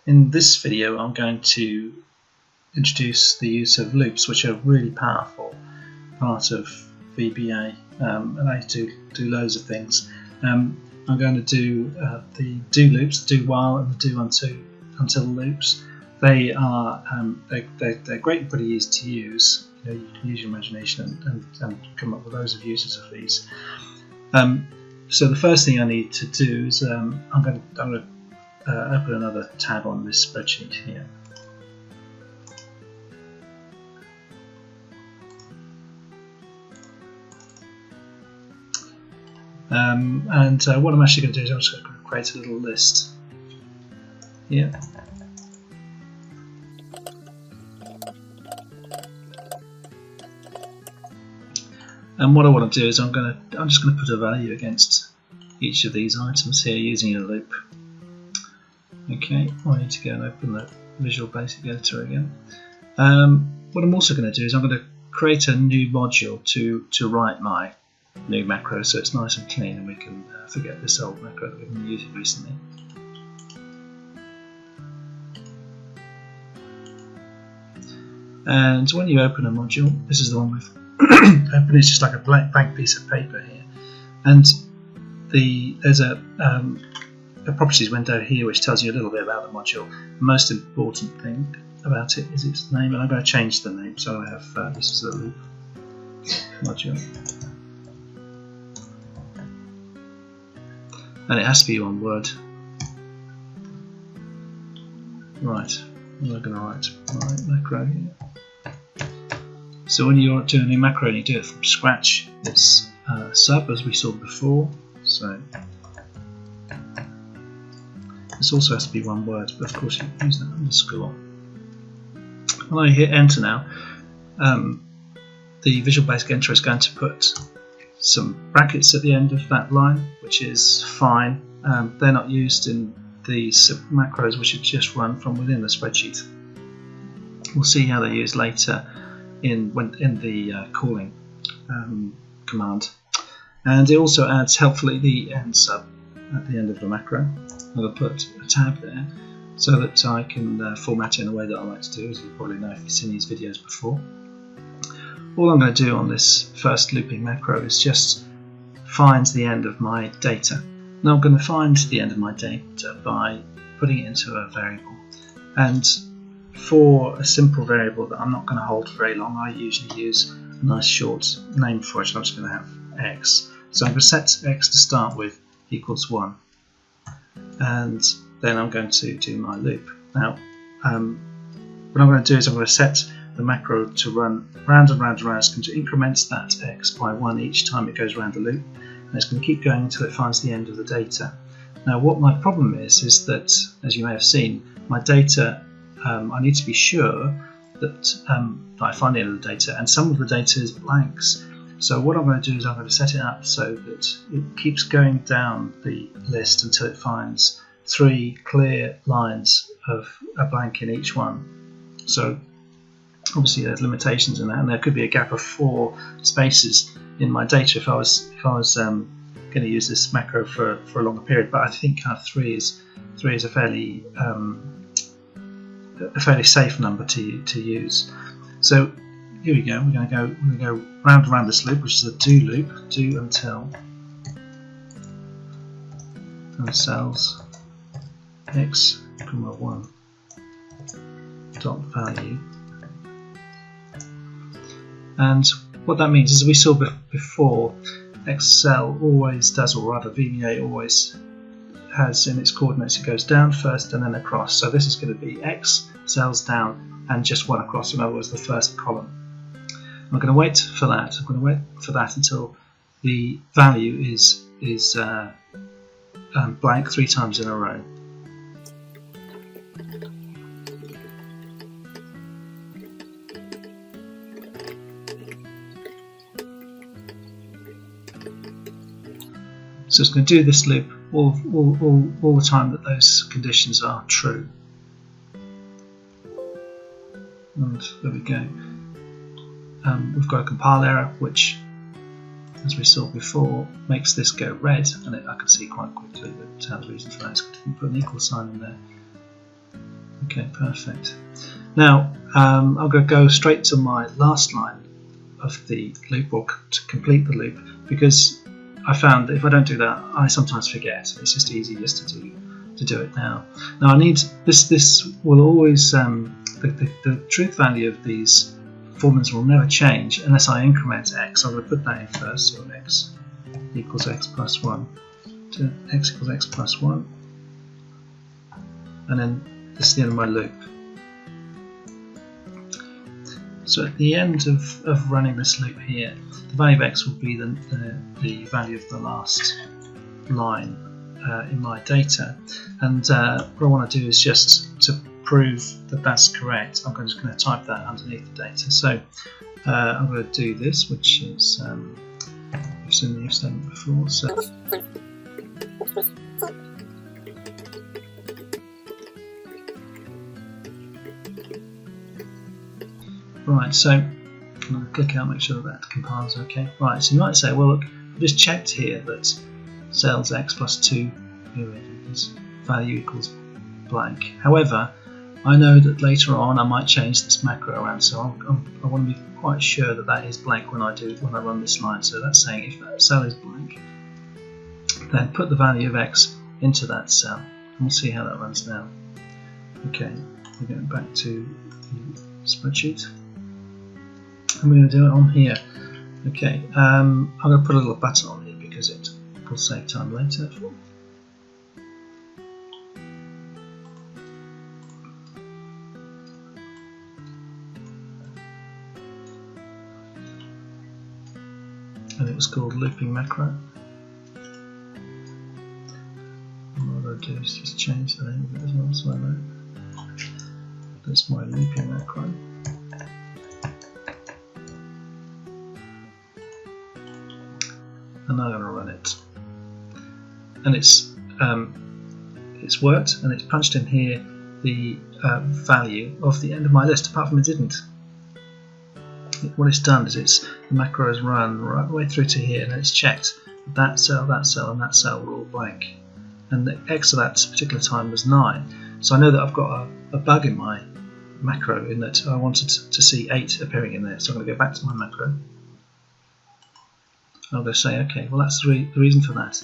In this video I'm going to introduce the use of loops, which are a really powerful part of VBA. And I do loads of things. I'm going to do the do loops, the do while and the do until loops. They are they're great and pretty easy to use. You can use your imagination and come up with loads of uses of these. So the first thing I need to do is I'm going to open another tab on this spreadsheet here. And what I'm actually going to do is I'm just going to create a little list here. And what I want to do is I'm just going to put a value against each of these items here using a loop. Okay, I need to go and open the Visual Basic Editor again. What I'm also going to do is I'm going to create a new module to write my new macro, so it's nice and clean and we can forget this old macro that we've been using recently. And when you open a module, this is the one with open, it's just like a blank piece of paper here, and there's a properties window here which tells you a little bit about the module. The most important thing about it is its name, and I'm going to change the name, so I have this is the loop module, and it has to be one word. Right, I'm going to write my macro here. So when you're doing a new macro and you do it from scratch, it's sub as we saw before. So this also has to be one word, but of course you can use that underscore. When I hit enter now, the Visual Basic Editor is going to put some brackets at the end of that line, which is fine. They're not used in the macros which are just run from within the spreadsheet. We'll see how they're used later in the calling command. And it also adds helpfully the end sub at the end of the macro. I'm going to put a tab there so that I can format it in the way that I like to do, as you probably know if you've seen these videos before. All I'm going to do on this first looping macro is just find the end of my data. Now I'm going to find the end of my data by putting it into a variable. And for a simple variable that I'm not going to hold for very long, I usually use a nice short name for it. I'm just going to have x. So I'm going to set x to start with equals 1. And then I'm going to do my loop. Now, what I'm going to do is I'm going to set the macro to run round and round and round. It's going to increment that x by 1 each time it goes around the loop. And it's going to keep going until it finds the end of the data. Now, what my problem is that, as you may have seen, my data, I need to be sure that I find the end of the data, and some of the data is blanks. So what I'm going to do is I'm going to set it up so that it keeps going down the list until it finds 3 clear lines of a blank in each one. So obviously there's limitations in that, and there could be a gap of 4 spaces in my data if I was going to use this macro for a longer period. But I think kind of 3 is a fairly safe number to use. So here we go. We're going to go round and round this loop, which is a do loop, do until cells x, 1 dot value. And what that means is, we saw before, Excel always does, or rather VBA always has in its coordinates, it goes down first and then across. So this is going to be x, cells down, and just 1 across, in other words the first column. I'm going to wait for that. I'm going to wait for that until the value is blank 3 times in a row. So it's going to do this loop all the time that those conditions are true. And there we go. We've got a compile error, which, as we saw before, makes this go red, and I can see quite quickly that the reason for that is because we put an equal sign in there. Okay, perfect. Now I'm going to go straight to my last line of the loop, or to complete the loop, because I found that if I don't do that, I sometimes forget. It's just easy just to do it now. Now I need this. This will always the truth value of these formulas will never change unless I increment x. So I'm going to put that in first. So x equals x plus 1 to x equals x plus 1, and then this is the end of my loop. So at the end of running this loop here, the value of x will be the value of the last line in my data. And what I want to do is just to prove that that's correct, I'm just going to type that underneath the data. So I'm going to do this, which is I've seen the if statement before. So right, so I'm going to click out, make sure that compiles okay. Right, so you might say, well look, I've just checked here that cells x plus 2, here it is, value equals blank. However, I know that later on I might change this macro around, so I want to be quite sure that that is blank when I run this line. So that's saying if that cell is blank, then put the value of x into that cell, and we'll see how that runs now. Okay, we're going back to the spreadsheet. I'm going to do it on here. Okay, I'm going to put a little button on here because it will save time later. And it was called looping macro. And what I'll do is just change the name of it as well, so I know that's my looping macro. And I'm going to run it, and it's worked, and it's punched in here the value of the end of my list. Apart from it didn't. What it's done is the macro has run right the way through to here, and it's checked that cell, and that cell were all blank, and the x of that particular time was 9. So I know that I've got a bug in my macro in that I wanted to see 8 appearing in there. So I'm going to go back to my macro. I'm going to say, okay, well that's the reason for that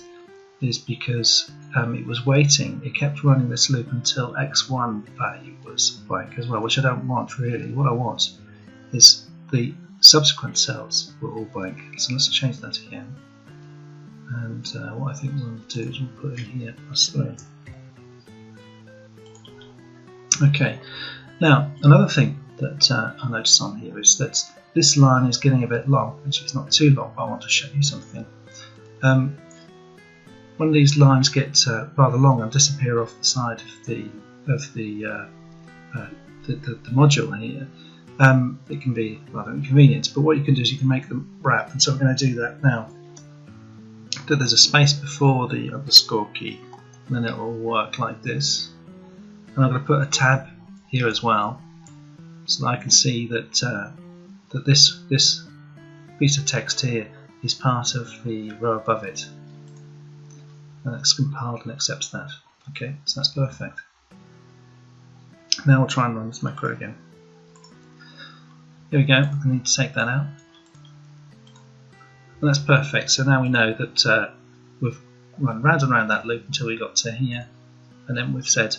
is because it was waiting, it kept running this loop until x1 value was blank as well, which I don't want really. What I want is the subsequent cells were all blank. So let's change that again. And what I think we'll do is we'll put in here plus 3. Okay, now another thing that I notice on here is that this line is getting a bit long. Actually, it's not too long, but I want to show you something. When these lines get rather long and disappear off the side of the module here, it can be rather inconvenient. But what you can do is you can make them wrap, and so I'm going to do that now. That there's a space before the underscore key, and then it will work like this. And I'm going to put a tab here as well, so that I can see that that this piece of text here is part of the row above it, and it's compiled and accepts that. Okay, so that's perfect. Now we'll try and run this macro again. Here we go. I need to take that out, and that's perfect. So now we know that we've run round and round that loop until we got to here, and then we've said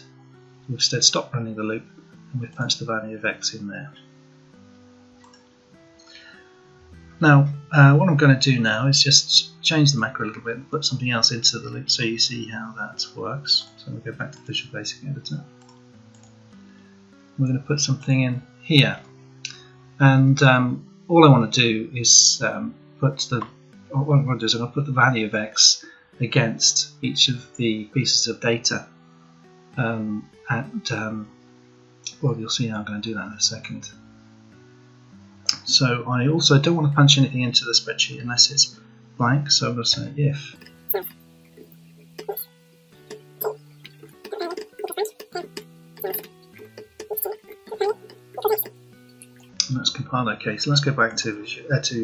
stop running the loop, and we've punched the value of x in there. Now, what I'm going to do now is just change the macro a little bit and put something else into the loop so you see how that works. So we'll go back to Visual Basic Editor. We're going to put something in here, and all I want to do is I'm going to put the value of x against each of the pieces of data, well, you'll see how I'm going to do that in a second. So I also don't want to punch anything into the spreadsheet unless it's blank, so I'm going to say if and that's compiled. Okay, so let's go back to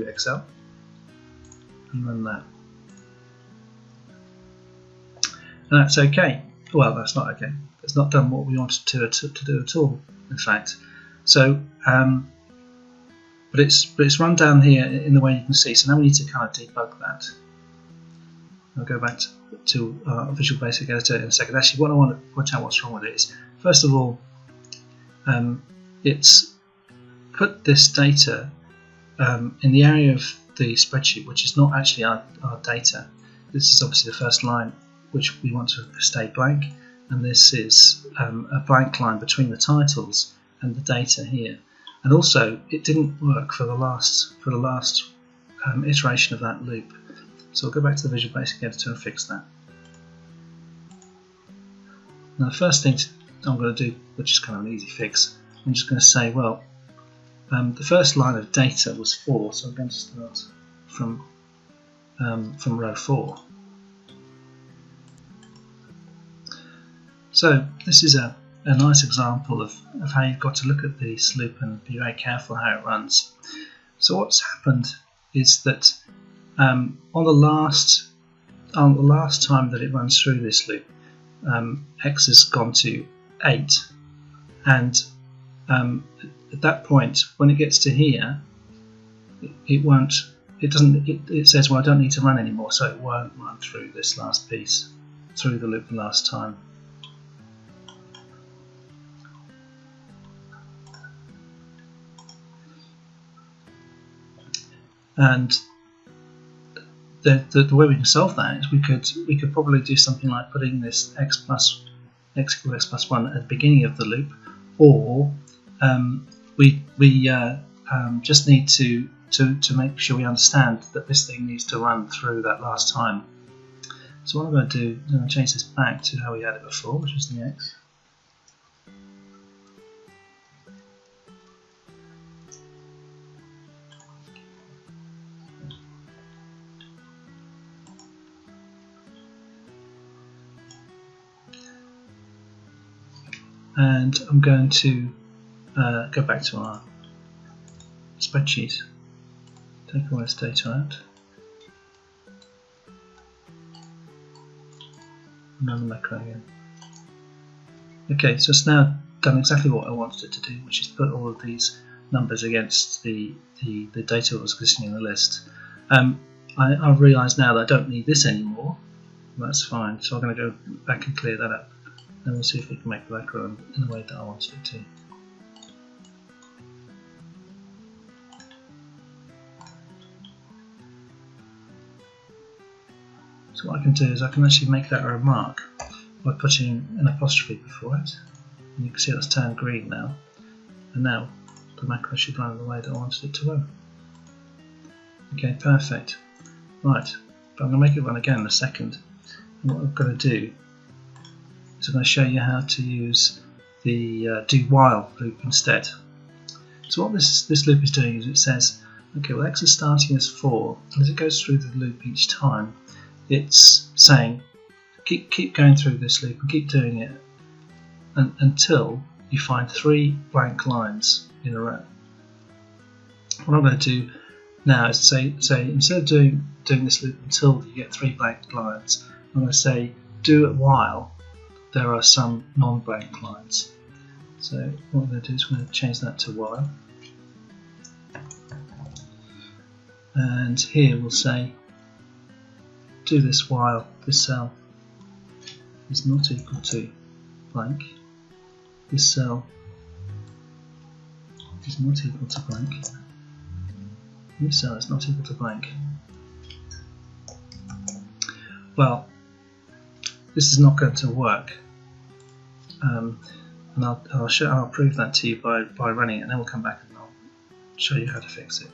Excel and run that, and that's okay. well, that's not okay. It's not done what we wanted to do at all, in fact. So, but it's run down here in the way you can see. So now we need to kind of debug that. I'll go back to Visual Basic Editor in a second. Actually, what I want to point out what's wrong with it is, first of all, it's put this data in the area of the spreadsheet, which is not actually our data. This is obviously the first line, which we want to stay blank, and this is a blank line between the titles and the data here. And also, it didn't work for the last iteration of that loop. So I'll go back to the Visual Basic Editor and fix that. Now the first thing I'm going to do, which is kind of an easy fix, I'm just going to say, well, the first line of data was 4, so I'm going to start from row 4. So this is a nice example of how you've got to look at this loop and be very careful how it runs. So what's happened is that on the last time that it runs through this loop, x has gone to 8, and at that point, when it gets to here, it says, well, I don't need to run anymore, so it won't run through this last piece, through the loop the last time. And the way we can solve that is we could probably do something like putting this x equals x plus 1 at the beginning of the loop, or we just need to make sure we understand that this thing needs to run through that last time. So what I'm going to do is I'm going to change this back to how we had it before, which was the x. And I'm going to go back to our spreadsheet, take all this data out, and run the macro again. Okay, so it's now done exactly what I wanted it to do, which is put all of these numbers against the data that was existing in the list. I've realised now that I don't need this anymore. That's fine, so I'm going to go back and clear that up. And we'll see if we can make the macro in the way that I wanted it to. So what I can do is I can actually make that a remark by putting an apostrophe before it. And you can see that's turned green now. And now the macro should run in the way that I wanted it to run. Okay, perfect. Right, but I'm going to make it run again in a second. And what I'm going to do, so I'm going to show you how to use the do while loop instead. So what this loop is doing is it says, okay, well x is starting as 4, and as it goes through the loop each time, it's saying keep going through this loop and keep doing it until you find 3 blank lines in a row. What I'm going to do now is say instead of doing this loop until you get 3 blank lines, I'm going to say do it while there are some non-blank lines. So what I'm going to do is I'm going to change that to while, and here we'll say do this while this cell is not equal to blank, this cell is not equal to blank, this cell is not equal to blank. Well, this is not going to work, and I'll prove that to you by running it, and then we'll come back and I'll show you how to fix it.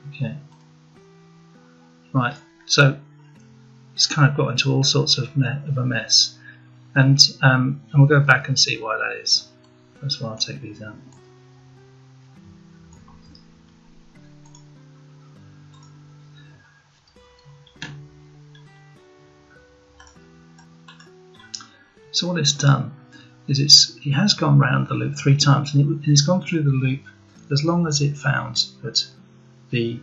Okay, right, so it's kind of got into all sorts of a mess, and we'll go back and see why that is. That's why I'll take these out. So what it's done is it has gone round the loop 3 times, and it's gone through the loop as long as it found that the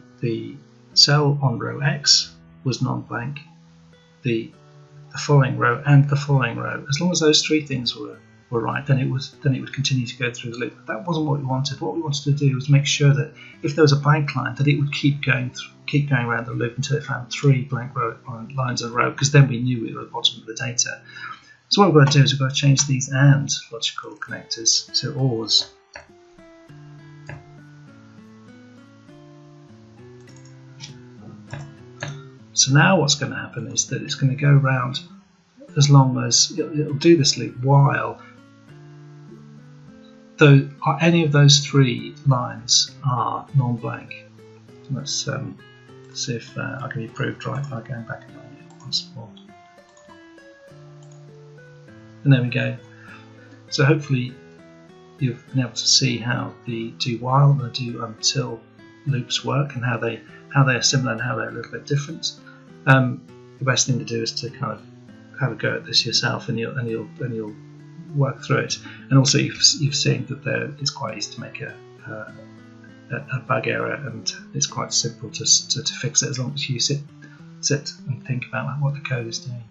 cell on row X was non-blank, the the following row, and the following row. As long as those three things were right, then it would continue to go through the loop. But that wasn't what we wanted. What we wanted to do was make sure that if there was a blank line, that it would keep going around the loop until it found 3 blank lines in a row, because then we knew we were at the bottom of the data. So what we've got to do is we've got to change these AND logical connectors to ORs. So now what's going to happen is that it's going to go around as long as it'll do this loop while any of those 3 lines are non-blank. Let's see if I can be proved right by going back once more. And there we go. So hopefully you've been able to see how the do while and the do until loops work, and how they are similar and how they're a little bit different. The best thing to do is to kind of have a go at this yourself, and you'll work through it. And also you've seen that it's quite easy to make a bug error, and it's quite simple to fix it as long as you sit and think about what the code is doing.